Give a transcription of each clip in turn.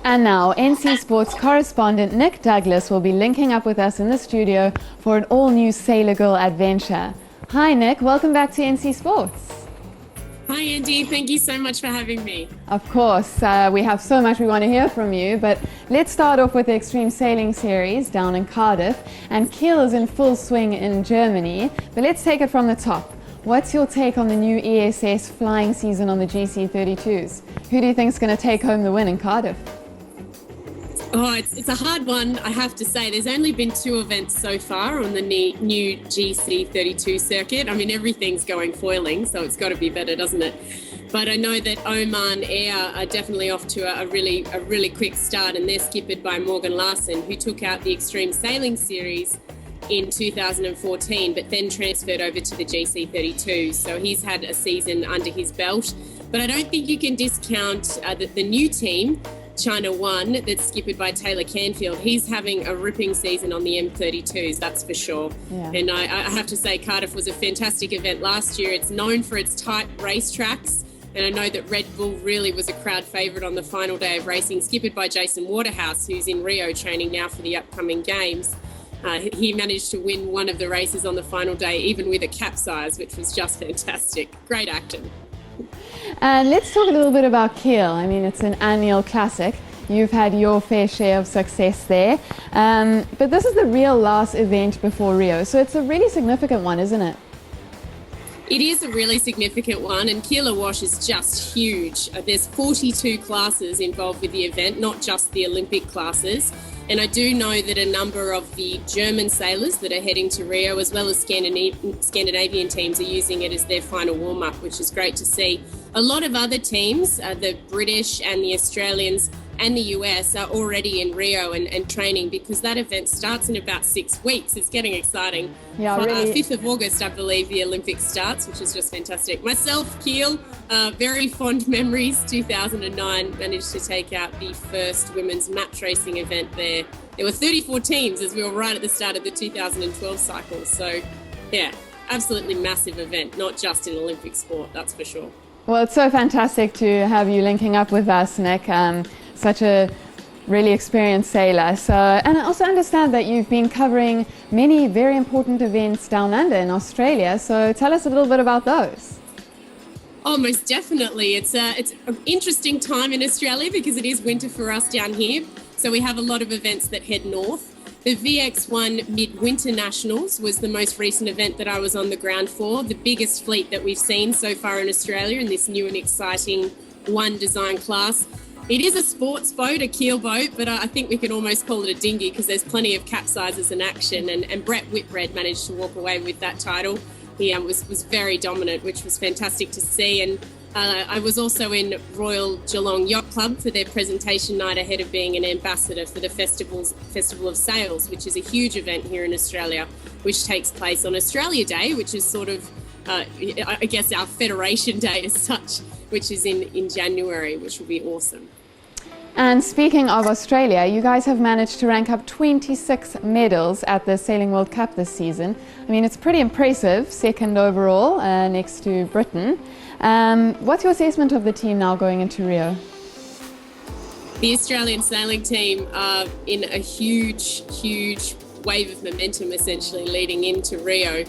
And now, NC Sports Correspondent Nic Douglass will be linking up with us in the studio for an all-new Sailor Girl adventure. Hi Nic, welcome back to NC Sports. Hi Andi, thank you so much for having me. Of course, we have so much we want to hear from you, but let's start off with the Extreme Sailing Series down in Cardiff, and Kiel is in full swing in Germany, but let's take it from the top. What's your take on the new ESS flying season on the GC32s? Who do you think is going to take home the win in Cardiff? Oh, it's a hard one, I have to say. There's only been 2 events so far on the new GC32 circuit. I mean, everything's going foiling, so it's got to be better, doesn't it? But I know that Oman Air are definitely off to a really quick start, and they're skippered by Morgan Larson, who took out the Extreme Sailing Series in 2014, but then transferred over to the GC32. So he's had a season under his belt. But I don't think you can discount the new team, China JUN, that's skippered by Taylor Canfield. He's having a ripping season on the M32s, that's for sure. Yeah. And I have to say, Cardiff was a fantastic event last year. It's known for its tight racetracks, and I know that Red Bull really was a crowd favourite on the final day of racing, skippered by Jason Waterhouse, who's in Rio training now for the upcoming games. He managed to win one of the races on the final day, even with a capsize, which was just fantastic. Great acting. And let's talk a little bit about Kiel. I mean, it's an annual classic. You've had your fair share of success there. But this is the real last event before Rio, so it's a really significant one, isn't it? It is a really significant one, and Kiel Awash is just huge. There's 42 classes involved with the event, not just the Olympic classes. And I do know that a number of the German sailors that are heading to Rio, as well as Scandinavian teams, are using it as their final warm-up, which is great to see. A lot of other teams, the British and the Australians and the US, are already in Rio and training, because that event starts in about 6 weeks. It's getting exciting. Yeah, really. 5th of August, I believe, the Olympics starts, which is just fantastic. Myself, Kiel, very fond memories. 2009, managed to take out the first women's match racing event there. There were 34 teams as we were right at the start of the 2012 cycle. So, yeah, absolutely massive event, not just in Olympic sport, that's for sure. Well, it's so fantastic to have you linking up with us, Nic. Such a really experienced sailor. So, and I also understand that you've been covering many very important events down under in Australia. So tell us a little bit about those. Oh, most definitely. It's an interesting time in Australia because it is winter for us down here. So we have a lot of events that head north. The VX1 Midwinter Nationals was the most recent event that I was on the ground for, the biggest fleet that we've seen so far in Australia in this new and exciting one design class. It is a sports boat, a keel boat, but I think we can almost call it a dinghy because there's plenty of capsizes in action, and Brett Whitbread managed to walk away with that title. He was very dominant, which was fantastic to see. And I was also in Royal Geelong Yacht Club for their presentation night ahead of being an ambassador for the Festival of Sails, which is a huge event here in Australia, which takes place on Australia Day, which is sort of, I guess, our Federation Day as such, which is in January, which will be awesome. And speaking of Australia, you guys have managed to rank up 26 medals at the Sailing World Cup this season. I mean, it's pretty impressive, second overall next to Britain. What's your assessment of the team now going into Rio? The Australian sailing team are in a huge wave of momentum essentially leading into Rio.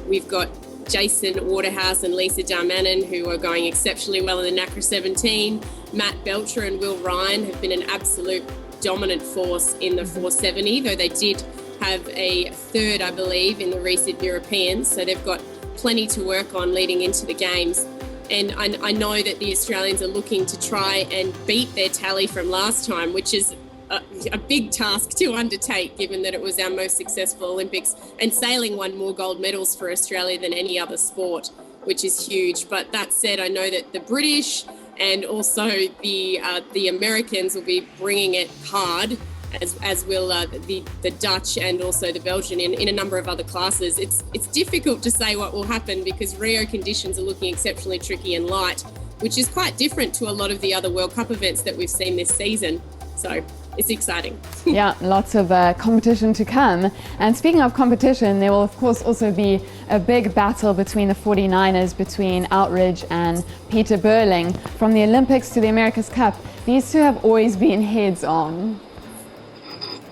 We've got Jason Waterhouse and Lisa Darmanin, who are going exceptionally well in the NACRA 17. Matt Belcher and Will Ryan have been an absolute dominant force in the 470, though they did have a third, I believe, in the recent Europeans. So they've got plenty to work on leading into the games. And I know that the Australians are looking to try and beat their tally from last time, which is a big task to undertake, given that it was our most successful Olympics, and sailing won more gold medals for Australia than any other sport, which is huge. But that said, I know that the British and also the Americans will be bringing it hard, as will the Dutch and also the Belgian in a number of other classes. It's difficult to say what will happen because Rio conditions are looking exceptionally tricky and light, which is quite different to a lot of the other World Cup events that we've seen this season. So it's exciting. Yeah, lots of competition to come. And speaking of competition, there will of course also be a big battle between the 49ers, between Outteridge and Peter Burling. From the Olympics to the America's Cup, these two have always been heads on.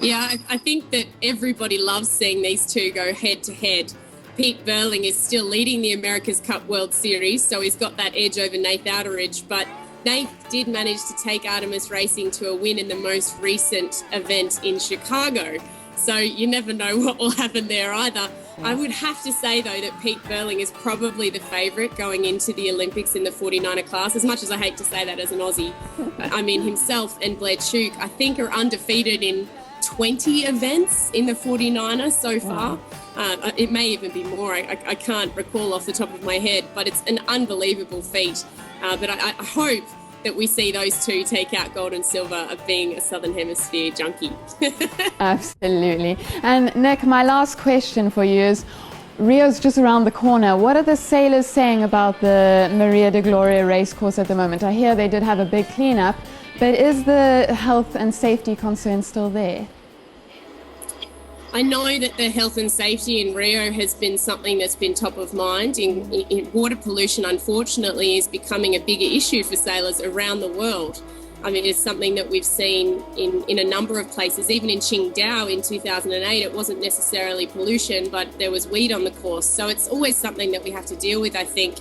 Yeah, I think that everybody loves seeing these two go head to head. Pete Burling is still leading the America's Cup World Series, so he's got that edge over Nath Outteridge, but Nath did manage to take Artemis Racing to a win in the most recent event in Chicago. So you never know what will happen there either. I would have to say, though, that Pete Burling is probably the favourite going into the Olympics in the 49er class, as much as I hate to say that as an Aussie. I mean, himself and Blair Tuke, I think, are undefeated in 20 events in the 49er so far. It may even be more. I can't recall off the top of my head, but it's an unbelievable feat. But I hope that we see those two take out gold and silver of being a Southern Hemisphere junkie. Absolutely. And Nic, my last question for you is, Rio's just around the corner. What are the sailors saying about the Maria de Gloria race course at the moment? I hear they did have a big cleanup, but is the health and safety concern still there? I know that the health and safety in Rio has been something that's been top of mind. In water pollution, unfortunately, is becoming a bigger issue for sailors around the world. I mean, it's something that we've seen in a number of places. Even in Qingdao in 2008, it wasn't necessarily pollution, but there was weed on the course. So it's always something that we have to deal with, I think.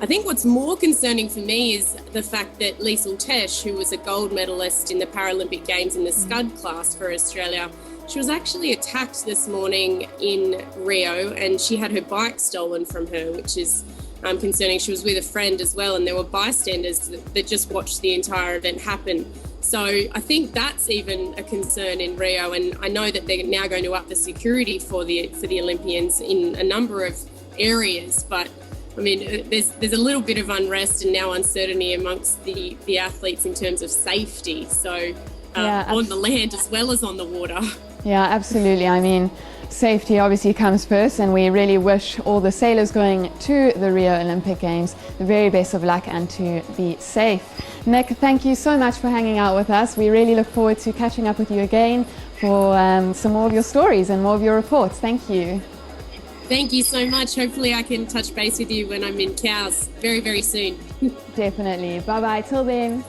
I think what's more concerning for me is the fact that Liesl Tesch, who was a gold medalist in the Paralympic Games in the Scud class for Australia, she was actually attacked this morning in Rio, and she had her bike stolen from her, which is concerning. She was with a friend as well, and there were bystanders that just watched the entire event happen. So I think that's even a concern in Rio, and I know that they're now going to up the security for the Olympians in a number of areas, but I mean, there's a little bit of unrest and now uncertainty amongst the athletes in terms of safety. So on the land as well as on the water. Yeah, absolutely. I mean, safety obviously comes first, and we really wish all the sailors going to the Rio Olympic Games the very best of luck and to be safe. Nic, thank you so much for hanging out with us. We really look forward to catching up with you again for some more of your stories and more of your reports. Thank you. Thank you so much. Hopefully I can touch base with you when I'm in Cows very, very soon. Definitely. Bye-bye. Till then.